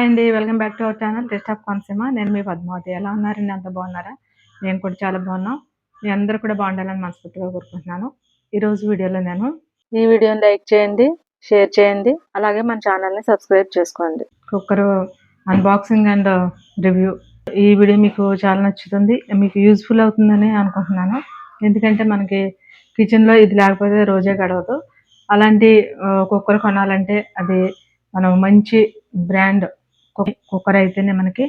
అండి. Welcome back to our channel taste of Konaseema. నేను మీ పద్మావతి. ఎలా ఉన్నారండి? అంత బాగున్నారా? నేను కూడా చాలా బాగున్నాం. మీ అందరూ కూడా బాగుండాలని మనస్ఫూర్తిగా కోరుకుంటున్నాను. ఈరోజు వీడియోలో నేను ఈ వీడియోని లైక్ చేయండి, షేర్ చేయండి, అలాగే మన ఛానల్ని సబ్స్క్రైబ్ చేసుకోండి. Cooker unboxing and review. ఈ వీడియో మీకు చాలా నచ్చుతుంది, మీకు యూజ్ఫుల్ అవుతుందని అనుకుంటున్నాను. ఎందుకంటే మనకి కిచెన్లో ఇది లేకపోతే రోజే గడవదు. అలాంటి కుక్కర్ కొనాలంటే అది మనం మంచి బ్రాండ్ కుక్కర్ అయితేనే మనకి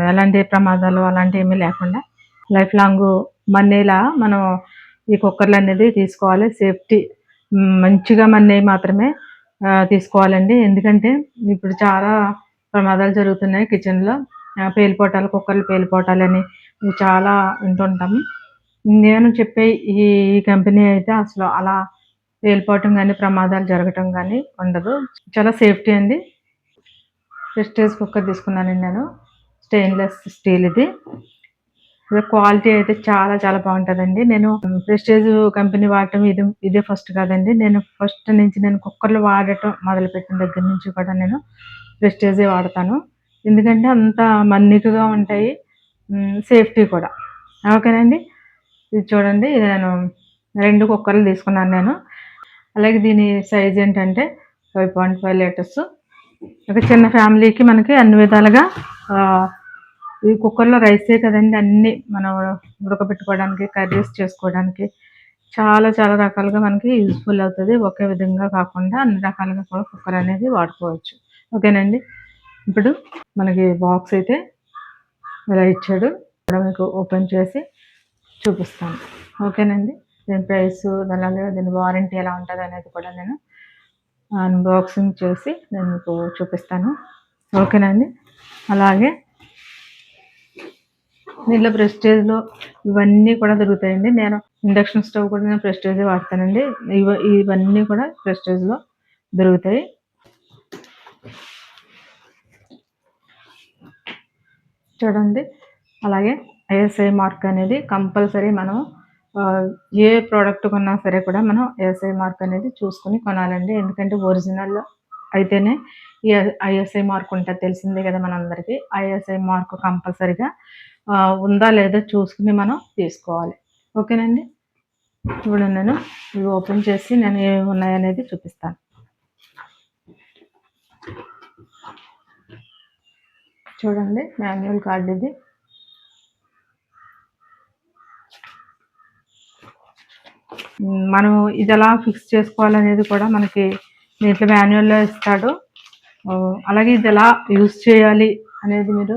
ఎలాంటి ప్రమాదాలు అలాంటివి ఏమీ లేకుండా లైఫ్ లాంగ్ మన్నేలా మనం ఈ కుక్కర్లు అనేది తీసుకోవాలి. సేఫ్టీ మంచిగా మన్నేవి మాత్రమే తీసుకోవాలండి. ఎందుకంటే ఇప్పుడు చాలా ప్రమాదాలు జరుగుతున్నాయి కిచెన్లో. పేలిపోవటాలు, కుక్కర్లు పేలిపోవటాలని చాలా వింటుంటాము. నేను చెప్పే ఈ కంపెనీ అయితే అసలు అలా పేలిపోవటం కానీ ప్రమాదాలు జరగటం కానీ ఉండదు. చాలా సేఫ్టీ అండి. ప్రెస్టేజ్ కుక్కర్ తీసుకున్నానండి నేను. స్టెయిన్లెస్ స్టీల్ ఇది. క్వాలిటీ అయితే చాలా చాలా బాగుంటుందండి. నేను ప్రెస్టేజ్ కంపెనీ వాడటం ఇదే ఫస్ట్ కాదండి. నేను ఫస్ట్ నుంచి నేను కుక్కర్లు వాడటం మొదలుపెట్టిన దగ్గర నుంచి కూడా నేను ప్రెస్టేజే వాడతాను. ఎందుకంటే అంత మన్నికగా ఉంటాయి, సేఫ్టీ కూడా. ఓకేనండి. ఇది చూడండి, నేను 2 కుక్కర్లు తీసుకున్నాను నేను. అలాగే దీని సైజ్ ఏంటంటే 5.5 లీటర్స్. ఒక చిన్న ఫ్యామిలీకి మనకి అన్ని విధాలుగా ఈ కుక్కర్లో రైసే కదండి, అన్నీ మనం ఉడకబెట్టుకోవడానికి, కర్రీస్ చేసుకోవడానికి చాలా చాలా రకాలుగా మనకి యూజ్ఫుల్ అవుతుంది. ఒకే విధంగా కాకుండా అన్ని రకాలుగా కూడా కుక్కర్ అనేది వాడుకోవచ్చు. ఓకేనండి. ఇప్పుడు మనకి బాక్స్ అయితే ఇలా ఇచ్చాడు. ఇక్కడ మీకు ఓపెన్ చేసి చూపిస్తాను. ఓకేనండి. దీని ప్రైస్, అలాగే దీని వారంటీ ఎలా ఉంటుంది అనేది కూడా నేను అన్బాక్సింగ్ చేసి నేను మీకు చూపిస్తాను. ఓకేనండి. అలాగే దీంట్లో ప్రెస్టేజ్లో ఇవన్నీ కూడా దొరుకుతాయండి. నేను ఇండక్షన్ స్టవ్ కూడా నేను ప్రెస్టేజే వాడతానండి. ఇవన్నీ కూడా ప్రెస్టేజ్లో దొరుకుతాయి. చూడండి. అలాగే ఐఎస్ఐ మార్క్ అనేది కంపల్సరీ మనం ఏ ప్రోడక్ట్ కొన్నా సరే కూడా మనం ఐఎస్ఐ మార్క్ అనేది చూసుకుని కొనాలండి. ఎందుకంటే ఒరిజినల్ అయితేనే ఈ ఐఎస్ఐ మార్క్ ఉంటుంది. తెలిసిందే కదా మనందరికీ. ఐఎస్ఐ మార్క్ కంపల్సరీగా ఉందా లేదా చూసుకుని మనం తీసుకోవాలి. ఓకేనండి. ఇప్పుడు నేను ఇవి ఓపెన్ చేసి నేను ఏమి ఉన్నాయనేది చూపిస్తాను. చూడండి, మాన్యువల్ కార్డ్ ఇది. మనం ఇది ఎలా ఫిక్స్ చేసుకోవాలనేది కూడా మనకి దీంట్లో మాన్యువల్లో ఇస్తాడు. అలాగే ఇది ఎలా యూజ్ చేయాలి అనేది మీరు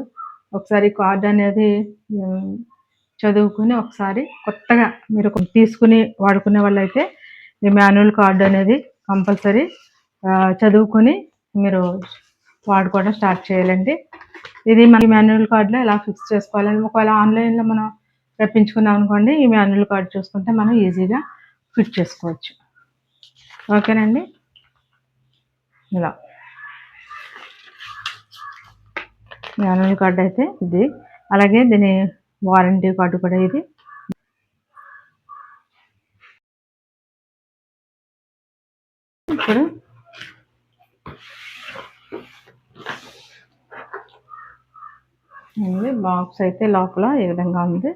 ఒకసారి కార్డ్ అనేది చదువుకుని ఒకసారి కొత్తగా మీరు తీసుకుని వాడుకునే వాళ్ళైతే ఈ మాన్యువల్ కార్డు అనేది కంపల్సరీ చదువుకుని మీరు వాడుకోవడం స్టార్ట్ చేయాలండి. ఇది మన మాన్యువల్ కార్డులో ఎలా ఫిక్స్ చేసుకోవాలని ఒకవేళ ఆన్లైన్లో మనం రప్పించుకున్నాం అనుకోండి, ఈ మాన్యువల్ కార్డు చూసుకుంటే మనం ఈజీగా ఫిట్ చేసుకోవచ్చు. ఓకేనండి. ఇలా మాన్యువల్ కార్డు అయితే ఇది. అలాగే దీని వారంటీ కార్డు కూడా ఇది. ఇప్పుడు బాక్స్ అయితే లోపల ఏ విధంగా ఉంది.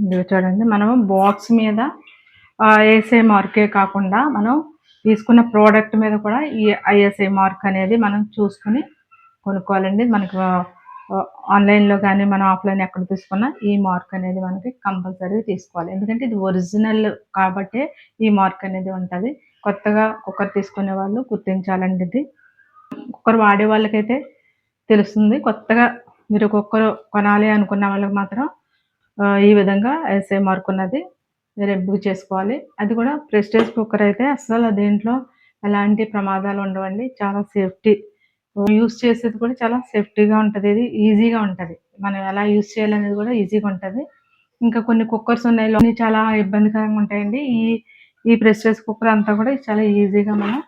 ఇది చూడండి, మనం బాక్స్ మీద ఐఎస్ఐ మార్కే కాకుండా మనం తీసుకున్న ప్రోడక్ట్ మీద కూడా ఈ ఐఎస్ఐ మార్క్ అనేది మనం చూసుకుని కొనుక్కోవాలండి. మనకు ఆన్లైన్లో కానీ మనం ఆఫ్లైన్ ఎక్కడ తీసుకున్నా ఈ మార్క్ అనేది మనకి కంపల్సరీ తీసుకోవాలి. ఎందుకంటే ఇది ఒరిజినల్ కాబట్టి ఈ మార్క్ అనేది ఉంటుంది. కొత్తగా కుక్కర్ తీసుకునే వాళ్ళు గుర్తించాలండి. ఇది కుక్కర్ వాడే వాళ్ళకైతే తెలుస్తుంది. కొత్తగా మీరు కుక్కర్ కొనాలి అనుకున్న వాళ్ళకి మాత్రం ఈ విధంగా ఐఎస్ఐ మార్క్ ఉన్నది మీరు బుక్ చేసుకోవాలి. అది కూడా ప్రెస్టేజ్ కుక్కర్ అయితే అసలు దీంట్లో ఎలాంటి ప్రమాదాలు ఉండవండి. చాలా సేఫ్టీ. యూజ్ చేసేది కూడా చాలా సేఫ్టీగా ఉంటుంది. ఇది ఈజీగా ఉంటుంది. మనం ఎలా యూజ్ చేయాలనేది కూడా ఈజీగా ఉంటుంది. ఇంకా కొన్ని కుక్కర్స్ ఉన్నాయి, చాలా ఇబ్బందికరంగా ఉంటాయండి. ఈ ప్రెస్టేజ్ కుక్కర్ అంతా కూడా చాలా ఈజీగా మనం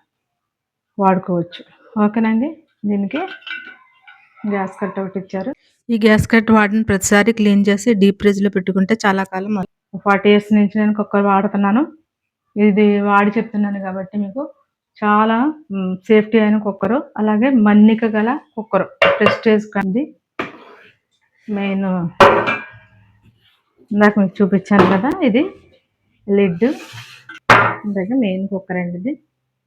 వాడుకోవచ్చు. ఓకేనండి. దీనికి గ్యాస్ కట్ ఒకటి ఇచ్చారు. ఈ గ్యాస్ కట్ వాడిన ప్రతిసారి క్లీన్ చేసి డీప్ ఫ్రిడ్జ్లో పెట్టుకుంటే చాలా కాలం 40 ఇయర్స్ నుంచి నేను కుక్కర్ వాడుతున్నాను. ఇది వాడి చెప్తున్నాను కాబట్టి మీకు చాలా సేఫ్టీ అయిన కుక్కరు, అలాగే మన్నిక గల కుక్కరు, ప్రెస్టేజ్ కంది. మెయిన్ ఇందాక మీకు చూపించాను కదా, ఇది లిడ్. ఇందాక మెయిన్ కుక్కర్ అండి ఇది,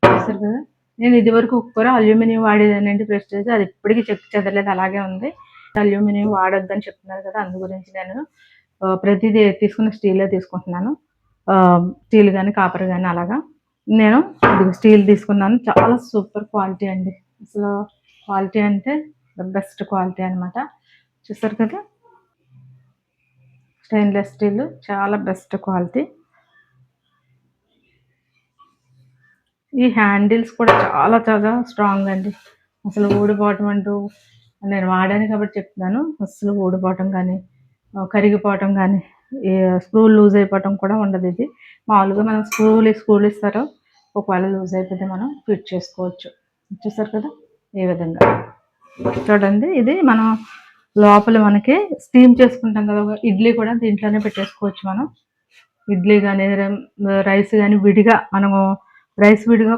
చూస్తారు కదా. నేను ఇది వరకు కుక్కర్ అల్యూమినియం వాడేదానండి, ప్రెస్టేజ్. అది ఇప్పటికీ చెక్కు చెదరలేదు, అలాగే ఉంది. అల్యూమినియం వాడొద్దని చెప్తున్నారు కదా, అందు గురించి నేను ప్రతిదీ తీసుకున్న స్టీలే తీసుకుంటున్నాను. స్టీల్ కానీ కాపర్ కానీ అలాగా. నేను స్టీల్ తీసుకున్నాను, చాలా సూపర్ క్వాలిటీ అండి. అసలు క్వాలిటీ అంటే బెస్ట్ క్వాలిటీ అనమాట. చూస్తారు కదా, స్టెయిన్లెస్ స్టీల్ చాలా బెస్ట్ క్వాలిటీ. ఈ హ్యాండిల్స్ కూడా చాలా చాలా స్ట్రాంగ్ అండి, అసలు ఊడిపోవటం అంటూ, నేను వాడాను కాబట్టి చెప్తున్నాను, అసలు ఊడిపోవటం కానీ కరిగిపోవటం కానీ స్క్రూ లూజ్ అయిపోవటం కూడా ఉండదు. ఇది మామూలుగా మనం స్క్రూలు ఇస్తారు, ఒకవేళ లూజ్ అయిపోతే మనం ఫిట్ చేసుకోవచ్చు. చూసారు కదా ఏ విధంగా. చూడండి, ఇది మనం లోపల మనకి స్టీమ్ చేసుకుంటాం కదా, ఇడ్లీ కూడా దీంట్లోనే పెట్టేసుకోవచ్చు మనం. ఇడ్లీ కానీ రైస్ కానీ విడిగా మనము రైస్ విడిగా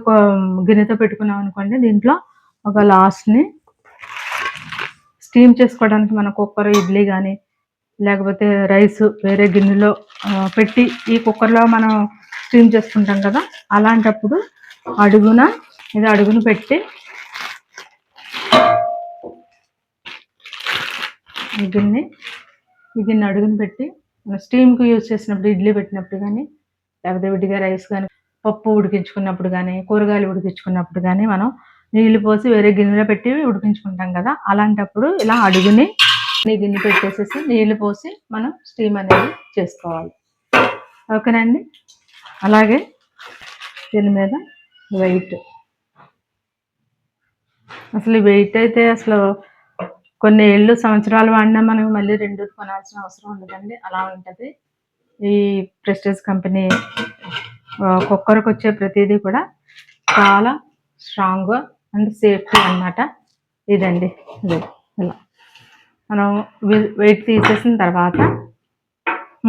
గిన్నెతో పెట్టుకున్నాం అనుకోండి, దీంట్లో ఒక లాస్ట్ని స్టీమ్ చేసుకోవడానికి మన కుక్కర్ ఇడ్లీ కానీ లేకపోతే రైస్ వేరే గిన్నెలో పెట్టి ఈ కుక్కర్లో మనం స్టీమ్ చేసుకుంటాం కదా, అలాంటప్పుడు అడుగును పెట్టి ఈ గిన్నె అడుగును పెట్టి మనం స్టీమ్కి యూజ్ చేసినప్పుడు, ఇడ్లీ పెట్టినప్పుడు కానీ లేకపోతే విడిగా రైస్ కానీ పప్పు ఉడికించుకున్నప్పుడు కానీ కూరగాయలు ఉడికించుకున్నప్పుడు కానీ మనం నీళ్లు పోసి వేరే గిన్నెలో పెట్టి ఉడికించుకుంటాం కదా, అలాంటప్పుడు ఇలా అడుగుని గిన్నె పెట్టేసేసి నీళ్లు పోసి మనం స్టీమ్ అనేది చేసుకోవాలి. ఓకేనండి. అలాగే దీని మీద వెయిట్, అసలు వెయిట్ అయితే అసలు కొన్ని ఏళ్ళు సంవత్సరాలు వాడినా మనం మళ్ళీ రెండు కొనాల్సిన అవసరం ఉండదండి, అలా ఉంటుంది. ఈ ప్రెస్టేజ్ కంపెనీ కుక్కర్కి వచ్చే ప్రతిదీ కూడా చాలా స్ట్రాంగ్ అండ్ సేఫ్టీ అన్నమాట. ఇదండి, ఇది ఇలా మనం వెయిట్ తీసేసిన తర్వాత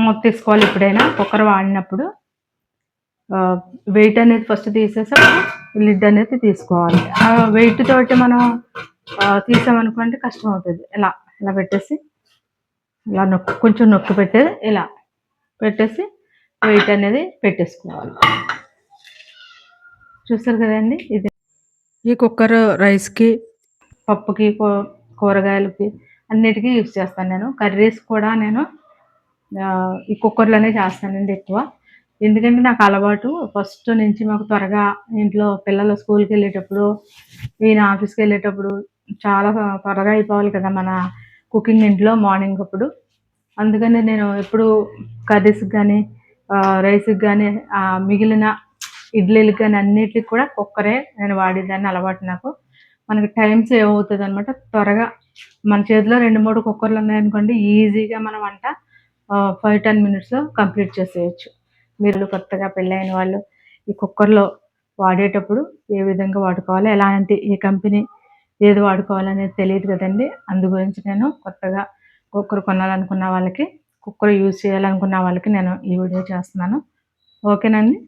మూత తీసుకోవాలి. ఎప్పుడైనా కుక్కర్ వాడినప్పుడు వెయిట్ అనేది ఫస్ట్ తీసేసి లిడ్ అనేది తీసుకోవాలి. ఆ వెయిట్ తోటి మనం తీసామనుకోండి కష్టం అవుతుంది. ఇలా పెట్టేసి ఇలా కొంచెం నొక్కి పెట్టేది, ఇలా పెట్టేసి వెయిట్ అనేది పెట్టేసుకోవాలి. చూస్తారు కదండి, ఇది ఈ కుక్కర్ రైస్కి, పప్పుకి, కూరగాయలకి అన్నిటికీ యూజ్ చేస్తాను. నేను కర్రీస్ కూడా నేను ఈ కుక్కర్లోనే చేస్తానండి ఎక్కువ. ఎందుకంటే నాకు అలవాటు ఫస్ట్ నుంచి. మాకు త్వరగా ఇంట్లో పిల్లలు స్కూల్కి వెళ్ళేటప్పుడు, ఈయన ఆఫీస్కి వెళ్ళేటప్పుడు చాలా త్వరగా అయిపోవాలి కదా మన కుకింగ్ ఇంట్లో మార్నింగ్ అప్పుడు. అందుకని నేను ఎప్పుడు కర్రీస్కి కానీ రైస్కి కానీ మిగిలిన ఇడ్లీలకు కానీ అన్నిటికి కూడా కుక్కరే నేను వాడేదాన్ని, అలవాటు నాకు. మనకి టైం సేవ్ అవుతుంది అనమాట. త్వరగా మన చేతిలో 2-3 కుక్కర్లు ఉన్నాయనుకోండి, ఈజీగా మనం వంట 5-10 మినిట్స్లో కంప్లీట్ చేసేయచ్చు. మీరు కొత్తగా పెళ్ళైన వాళ్ళు ఈ కుక్కర్లో వాడేటప్పుడు ఏ విధంగా వాడుకోవాలి, ఎలాంటి ఈ కంపెనీ ఏది వాడుకోవాలనేది తెలియదు కదండి. అందు గురించి నేను కొత్తగా కుక్కర్ కొనాలనుకున్న వాళ్ళకి, కుక్కర్ యూజ్ చేయాలనుకున్న వాళ్ళకి నేను ఈ వీడియో చేస్తున్నాను. ఓకేనండి.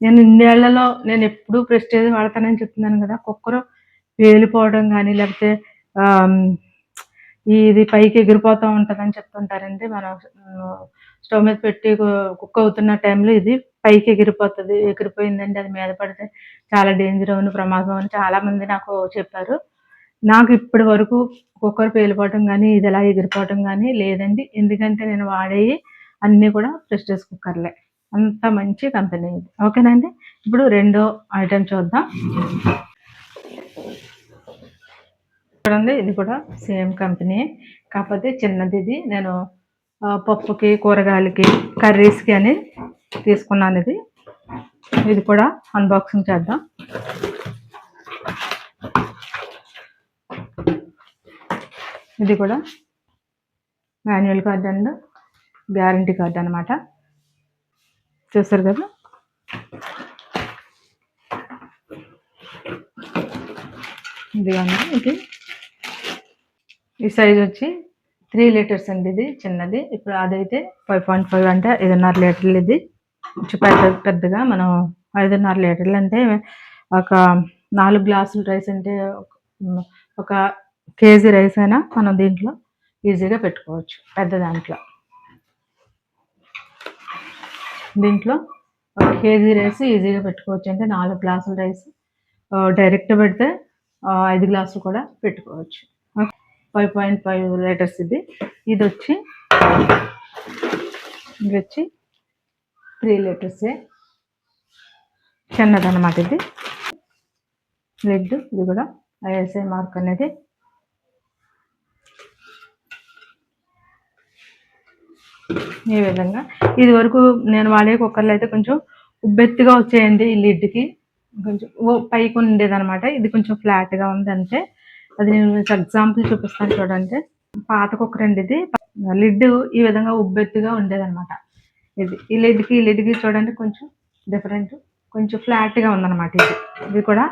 నేను ఇన్నేళ్లలో నేను ఎప్పుడూ ప్రెస్టేజ్ వాడతానని చెప్తున్నాను కదా. కుక్కర్ పేలిపోవడం కానీ లేకపోతే ఇది పైకి ఎగిరిపోతూ ఉంటుందని చెప్తుంటారండి. మనం స్టవ్ మీద పెట్టి కుక్ అవుతున్న టైంలో ఇది పైకి ఎగిరిపోతుంది, ఎగిరిపోయిందండి అది మీద పడితే చాలా డేంజర్ అవును, ప్రమాదం అని చాలామంది నాకు చెప్పారు. నాకు ఇప్పటి వరకు కుక్కర్ పేలిపోవటం కానీ ఇది ఎలా ఎగిరిపోవటం కానీ లేదండి. ఎందుకంటే నేను వాడేవి అన్నీ కూడా ప్రెస్టేజ్ కుక్కర్లే, అంత మంచి కంపెనీ ఇది. ఓకేనండి. ఇప్పుడు రెండో ఐటెం చూద్దాం. చూడండి, ఇది కూడా సేమ్ కంపెనీ, కాకపోతే చిన్నది. ఇది నేను పప్పుకి, కూరగాయలకి, కర్రీస్కి అని తీసుకున్నాను. ఇది కూడా అన్బాక్సింగ్ చేద్దాం. ఇది కూడా manual card and guarantee card అనమాట. చూస్తారు కదా, ఇది ఈ సైజ్ వచ్చి 3 లీటర్స్ అండి ఇది చిన్నది. ఇప్పుడు అదైతే 5.5 అంటే 5.5 లీటర్లు ఇది. కొంచెం పెద్దగా మనం 5.5 లీటర్లు అంటే ఒక 4 గ్లాసులు రైస్ అంటే ఒక కేజీ రైస్ అయినా మనం దీంట్లో ఈజీగా పెట్టుకోవచ్చు. పెద్ద దాంట్లో ఒక కేజీ రైస్ ఈజీగా పెట్టుకోవచ్చు. అంటే 4 గ్లాసుల రైస్ డైరెక్ట్ పెడితే 5 గ్లాసులు కూడా పెట్టుకోవచ్చు. 5.5 లీటర్స్ ఇది. ఇది వచ్చి 3 లీటర్సే చిన్నదన్నమాట. ఇది లిడ్, ఇది కూడా ఐఎస్ఐ మార్క్ అనేది. ఈ విధంగా ఇది వరకు నేను వాడే కుక్కర్లు అయితే కొంచెం ఉబ్బెత్తుగా వచ్చేయండి. ఈ లిడ్కి కొంచెం పైకి ఉండేదన్నమాట. ఇది కొంచెం ఫ్లాట్గా ఉంది అంతే. అది నేను ఎగ్జాంపుల్ చూపిస్తాను చూడండి. పాత కుక్కర్ అండి ఇది. లిడ్ ఈ విధంగా ఉబ్బెత్తుగా ఉండేదన్నమాట. ఈ లిడ్కి చూడండి కొంచెం డిఫరెంట్, కొంచెం ఫ్లాట్గా ఉందన్నమాట. ఇది కూడా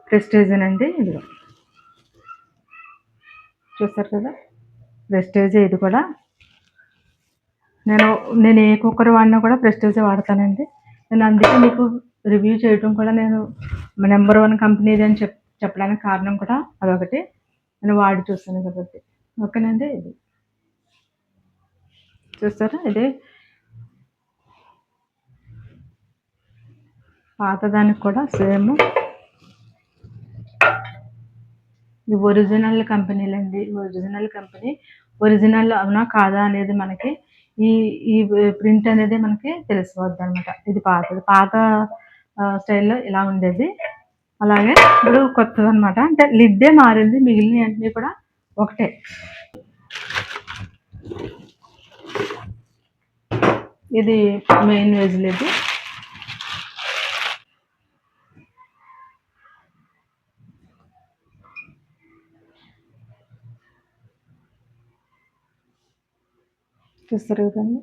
ప్రెస్టేజ్ అండి. ఇది చూస్తారు కదా, ప్రెస్టేజ్. ఇది కూడా నేను ఏ కుక్కర్ వాడినా కూడా ప్రెస్టేజే వాడతానండి. నేను అందుకే మీకు రివ్యూ చేయడం కూడా నేను నెంబర్ 1 కంపెనీది అని చెప్పడానికి కారణం కూడా అదొకటి. నేను వాడి చూస్తాను కాబట్టి. ఓకేనండి. ఇది చూస్తారా, ఇది పాతదానికి కూడా సేమ్. ఇది ఒరిజినల్ కంపెనీలండి. Original company. ఒరిజినల్ అవునా కాదా అనేది మనకి ఈ ప్రింట్ అనేది మనకి తెలిసిపోద్ది అనమాట. ఇది పాత స్టైల్లో ఇలా ఉండేది. అలాగే ఇప్పుడు కొత్తది అనమాట. అంటే లిడ్డే మారింది, మిగిలిన అన్నీ కూడా ఒకటే. ఇది మెయిన్ వెజ్ లిడ్. చూస్తారు కదండి,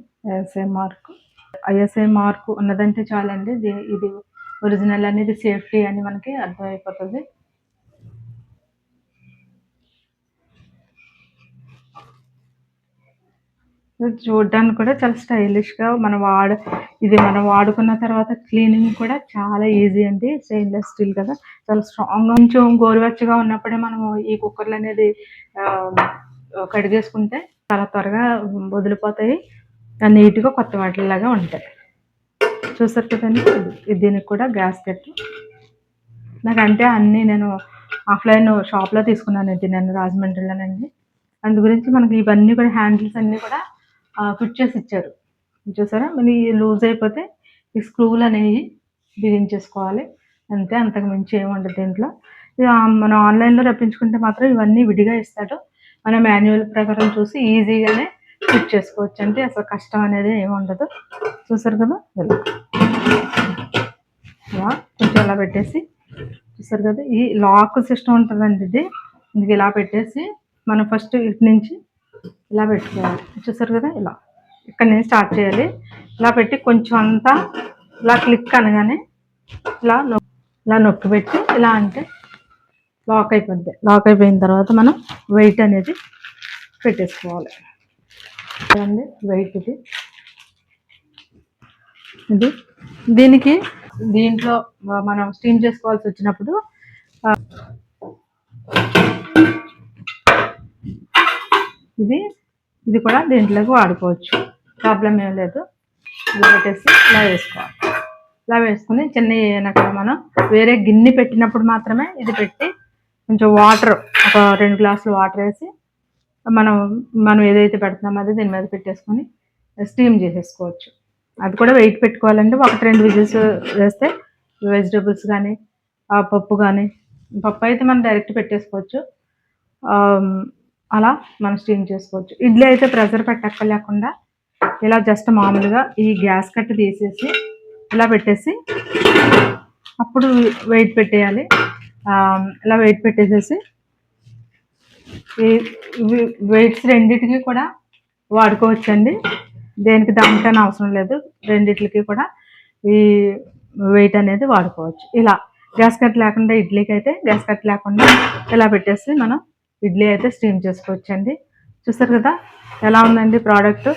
ఐఎస్ఐ మార్కు ఉన్నదంటే చాలండి. ఇది ఒరిజినల్ అనేది సేఫ్టీ అని మనకి అర్థమైపోతుంది. చూడడానికి కూడా చాలా స్టైలిష్గా మనం వాడుకున్న తర్వాత క్లీనింగ్ కూడా చాలా ఈజీ అండి. స్టెయిన్లెస్ స్టీల్ కదా, చాలా స్ట్రాంగ్. కొంచెం గోరువెచ్చగా ఉన్నప్పుడే మనము ఈ కుక్కర్లు అనేది కడిగేసుకుంటే చాలా త్వరగా వదిలిపోతాయి. నీట్గా కొత్త వాటిలాగా ఉంటాయి. చూసారు కదండి. దీనికి కూడా గ్యాస్ కట్. నాకంటే అన్నీ నేను ఆఫ్లైన్ షాప్లో తీసుకున్నానండి, నేను రాజమండ్రిలోనండి. అందు గురించి మనకి ఇవన్నీ కూడా హ్యాండిల్స్ అన్నీ కూడా ఫిట్ చేసి ఇచ్చారు. చూసారా, మళ్ళీ లూజ్ అయిపోతే ఈ స్క్రూలు అనేవి బిగించేసుకోవాలి అంతే. అంతకు మించి ఏముండదు దీంట్లో. మనం ఆన్లైన్లో రప్పించుకుంటే మాత్రం ఇవన్నీ విడిగా ఇస్తాడు. మన మాన్యువల్ ప్రకారం చూసి ఈజీగానే ఫిట్ చేసుకోవచ్చు. అంటే అసలు కష్టం అనేది ఏమి ఉండదు. చూసారు కదా, ఇలా కొంచెం ఇలా పెట్టేసి, చూసారు కదా, ఈ లాక్ సిస్టమ్ ఉంటుందండి. ఇది ఇలా పెట్టేసి మనం ఫస్ట్ ఇటు నుంచి ఇలా పెట్టుకోవాలి. చూసారు కదా, ఇలా ఇక్కడ నుంచి స్టార్ట్ చేయాలి. ఇలా పెట్టి కొంచెం అంతా ఇలా క్లిక్ అనగానే ఇలా నొక్కి పెట్టి ఇలా అంటే లాక్ అయిపోద్ది. లాక్ అయిపోయిన తర్వాత మనం వెయిట్ అనేది పెట్టేసుకోవాలి. చూడండి, వెయిట్ ఇది దీంట్లో మనం స్టీమ్ చేసుకోవాల్సి వచ్చినప్పుడు ఇది కూడా దీంట్లోకి వాడుకోవచ్చు. ప్రాబ్లం ఏం లేదు. ఇలా పెట్టేసి ఇలా వేసుకోవాలి. ఇలా వేసుకుని చిన్న అయినాక మనం వేరే గిన్నె పెట్టినప్పుడు మాత్రమే ఇది పెట్టి కొంచెం వాటర్, ఒక 2 గ్లాసులు వాటర్ వేసి మనం ఏదైతే పెడుతున్నామో అది దీని మీద పెట్టేసుకొని స్టీమ్ చేసేసుకోవచ్చు. అది కూడా వెయిట్ పెట్టుకోవాలంటే 1-2 విజిల్స్ వేస్తే వెజిటబుల్స్ కానీ పప్పు అయితే మనం డైరెక్ట్ పెట్టేసుకోవచ్చు. అలా మనం స్టీమ్ చేసుకోవచ్చు. ఇడ్లీ అయితే ప్రెషర్ పెట్టక్కర్లేకుండా ఇలా జస్ట్ మామూలుగా ఈ గ్యాస్ కట్ తీసేసి ఇలా పెట్టేసి అప్పుడు వెయిట్ పెట్టేయాలి. ఇలా వెయిట్ పెట్టేసేసి ఈ వెయిట్స్ రెండింటికి కూడా వాడుకోవచ్చండి. దేనికి దానికైనా అవసరం లేదు. రెండిట్లకి కూడా ఈ వెయిట్ అనేది వాడుకోవచ్చు. ఇలా గ్యాస్ కట్ లేకుండా, ఇడ్లీకి అయితే గ్యాస్ కట్ లేకుండా ఇలా పెట్టేసి మనం ఇడ్లీ అయితే స్టీమ్ చేసుకోవచ్చండి. చూస్తారు కదా ఎలా ఉందండి ప్రోడక్ట్,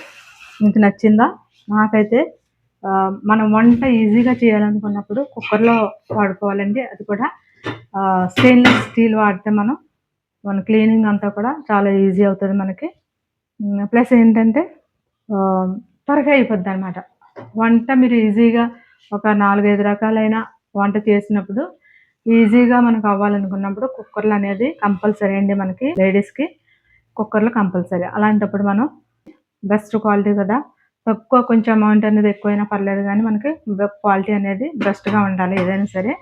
మీకు నచ్చిందా? నాకైతే మనం వంట ఈజీగా చేయాలనుకున్నప్పుడు కుక్కర్లో వాడుకోవాలండి. అది కూడా స్టెయిన్లెస్ స్టీల్ వాడితే మన క్లీనింగ్ అంతా కూడా చాలా ఈజీ అవుతుంది మనకి. ప్లస్ ఏంటంటే త్వరగా అయిపోద్ది అనమాట వంట. మీరు ఈజీగా ఒక 4-5 రకాలైన వంట చేసినప్పుడు ఈజీగా మనకు అవ్వాలనుకున్నప్పుడు కుక్కర్లు అనేది కంపల్సరీ అండి. మనకి లేడీస్కి కుక్కర్లు కంపల్సరీ. అలాంటప్పుడు మనం బెస్ట్ క్వాలిటీ కదా, తక్కువ కొంచెం అమౌంట్ అనేది ఎక్కువైనా పర్లేదు కానీ మనకి క్వాలిటీ అనేది బెస్ట్గా ఉండాలి ఏదైనా సరే.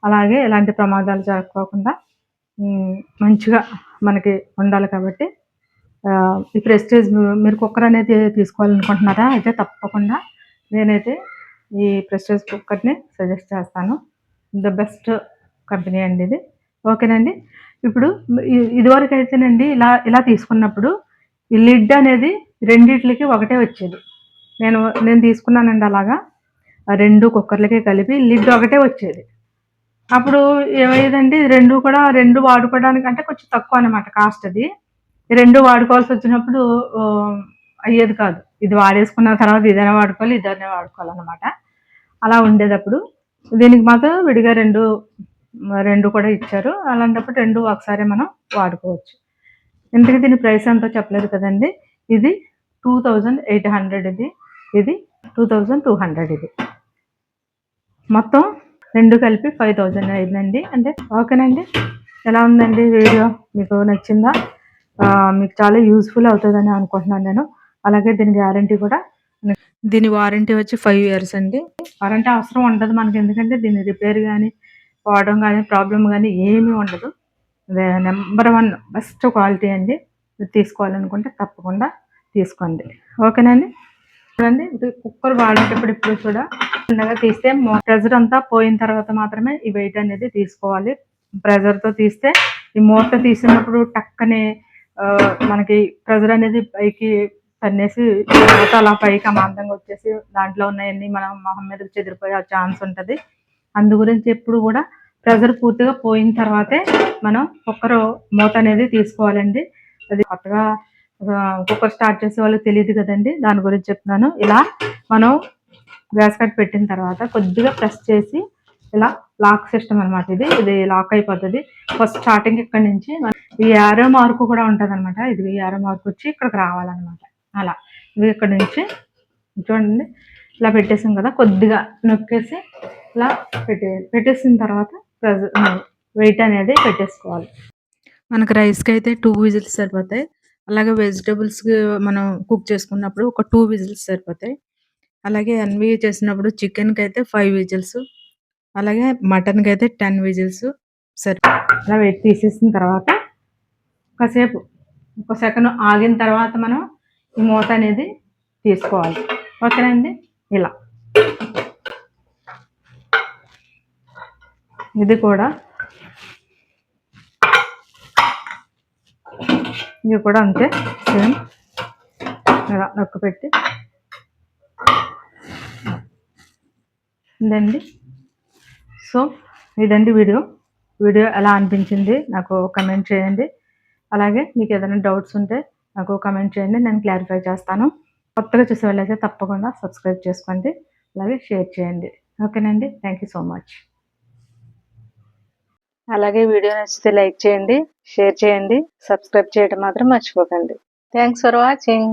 అలాగే ఎలాంటి ప్రమాదాలు జరగకోకుండా మంచిగా మనకి ఉండాలి కాబట్టి ఈ ప్రెస్టేజ్ మీరు కుక్కర్ అనేది తీసుకోవాలనుకుంటున్నారా? అయితే తప్పకుండా నేనైతే ఈ ప్రెస్టేజ్ కుక్కర్ని సజెస్ట్ చేస్తాను. ద బెస్ట్ కంపెనీ అండి ఇది. ఓకేనండి. ఇప్పుడు ఇదివరకు అయితేనండి ఇలా తీసుకున్నప్పుడు ఈ లిడ్ అనేది రెండిట్లకి ఒకటే వచ్చేది. నేను తీసుకున్నానండి అలాగా. 2 కుక్కర్లకి కలిపి లిడ్ ఒకటే వచ్చేది. అప్పుడు ఏమయ్యేదండి, 2 వాడుకోవడానికి అంటే కొంచెం తక్కువ అనమాట కాస్ట్. అది 2 వాడుకోవాల్సి వచ్చినప్పుడు అయ్యేది కాదు. ఇది వాడేసుకున్న తర్వాత ఇదైనా వాడుకోవాలి, ఇదైనా వాడుకోవాలన్నమాట. అలా ఉండేటప్పుడు దీనికి మాత్రం విడిగా 2 కూడా ఇచ్చారు. అలాంటప్పుడు 2 ఒకసారి మనం వాడుకోవచ్చు. ఇంతకీ దీని ప్రైస్ ఎంతో చెప్పలేదు కదండి. ఇది 2800 ఇది 2200 ఇది. మొత్తం 2 కలిపి 5000 అయిందండి. అంటే ఓకేనండి. ఎలా ఉందండి వీడియో? మీకు నచ్చిందా? మీకు చాలా యూస్ఫుల్ అవుతుందని అనుకుంటున్నాను నేను. అలాగే దీని గ్యారంటీ కూడా, దీని వారంటీ వచ్చి 5 ఇయర్స్ అండి. వారంటీ అవసరం ఉండదు మనకి, ఎందుకంటే దీని రిపేర్ కానీ పోవడం కానీ ప్రాబ్లం కానీ ఏమీ ఉండదు. నెంబర్ 1 బెస్ట్ క్వాలిటీ అండి. తీసుకోవాలనుకుంటే తప్పకుండా తీసుకోండి. ఓకేనండి. చూడండి, కుక్కర్ వాడేటప్పుడు ఇప్పుడు కూడా చిన్నగా తీస్తే ప్రెజర్ అంతా పోయిన తర్వాత మాత్రమే ఈ వెయిట్ అనేది తీసుకోవాలి. ప్రెజర్తో తీస్తే ఈ మూత తీసినప్పుడు టక్కనే మనకి ప్రెజర్ అనేది పైకి తన్నేసి మూత అలా పైకి అమాంతంగా వచ్చేసి దాంట్లో ఉన్నాయన్నీ మనం మొహం మీదకి చెదిరిపోయే ఛాన్స్ ఉంటుంది. అందు గురించి ఎప్పుడు కూడా ప్రెజర్ పూర్తిగా పోయిన తర్వాతే మనం కుక్కర్ మూత అనేది తీసుకోవాలండి. అది కొత్తగా కుక్కర్ స్టార్ట్ చేసే వాళ్ళకి తెలియదు కదండి, దాని గురించి చెప్తున్నాను. ఇలా మనం గ్యాస్ కట్ పెట్టిన తర్వాత కొద్దిగా ప్రెస్ చేసి ఇలా లాక్ సిస్టమ్ అనమాట. ఇది లాక్ అయిపోతుంది. ఫస్ట్ స్టార్టింగ్ ఇక్కడ నుంచి ఈ యారో మార్కు కూడా ఉంటుంది అనమాట. ఇది యారో మార్క్ వచ్చి ఇక్కడికి రావాలన్నమాట. అలా ఇది ఇక్కడ నుంచి చూడండి ఇలా పెట్టేసాం కదా, కొద్దిగా నొక్కేసి ఇలా పెట్టేసిన తర్వాత వెయిట్ అనేది పెట్టేసుకోవాలి. మనకు రైస్కి అయితే 2 విజిల్స్ సరిపోతాయి. అలాగే వెజిటబుల్స్కి మనం కుక్ చేసుకున్నప్పుడు ఒక 2 విజిల్స్ సరిపోతాయి. అలాగే ఎన్వి చేసినప్పుడు చికెన్కి అయితే 5 విజిల్స్, అలాగే మటన్కి అయితే 10 విజిల్స్ సరే. అలా వెయిట్ తీసేసిన తర్వాత కాసేపు ఒక సెకండ్ ఆగిన తర్వాత మనం ఈ మూత అనేది తీసుకోవాలి. ఓకేనండి. ఇలా ఇది కూడా అంతే సేమ్. ఇలా నొక్కి పెట్టి ఇదండి. సో ఇదండి వీడియో ఎలా అనిపించింది నాకు కమెంట్ చేయండి. అలాగే మీకు ఏదైనా డౌట్స్ ఉంటే నాకు కమెంట్ చేయండి, నేను క్లారిఫై చేస్తాను. కొత్తగా చూసే వాళ్ళైతే తప్పకుండా సబ్స్క్రైబ్ చేసుకోండి, అలాగే షేర్ చేయండి. ఓకేనండి. Thank you so much. అలాగే వీడియో నచ్చితే లైక్ చేయండి, షేర్ చేయండి, సబ్స్క్రైబ్ చేయడం మాత్రం మర్చిపోకండి. Thanks for watching.